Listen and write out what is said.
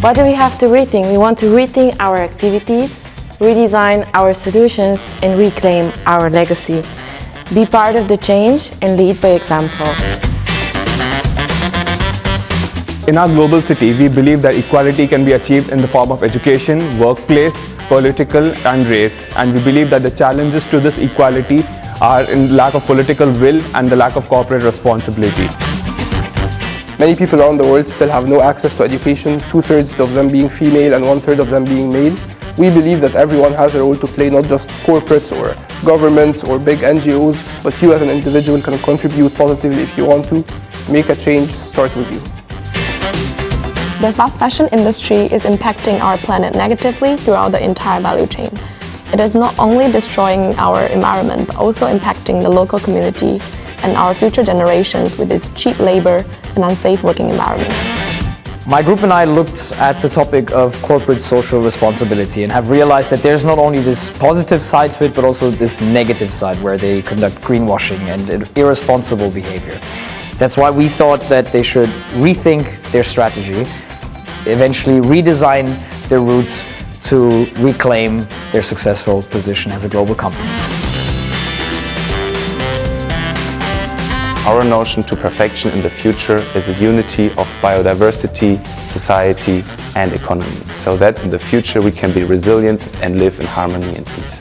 What do we have to rethink? We want to rethink our activities, redesign our solutions, and reclaim our legacy. Be part of the change and lead by example. In our global city, we believe that equality can be achieved in the form of education, workplace, political, and race. And we believe that the challenges to this equality are in lack of political will and the lack of corporate responsibility. Many people around the world still have no access to education, 2/3 of them being female and 1/3 of them being male. We believe that everyone has a role to play, not just corporates or governments or big NGOs, but you as an individual can contribute positively if you want to. Make a change, start with you. The fast fashion industry is impacting our planet negatively throughout the entire value chain. It is not only destroying our environment, but also impacting the local community and our future generations with its cheap labor and unsafe working environment. My group and I looked at the topic of corporate social responsibility and have realized that there's not only this positive side to it, but also this negative side where they conduct greenwashing and irresponsible behavior. That's why we thought that they should rethink their strategy, eventually redesign their route to reclaim their successful position as a global company. Our notion to perfection in the future is a unity of biodiversity, society, and economy, so that in the future we can be resilient and live in harmony and peace.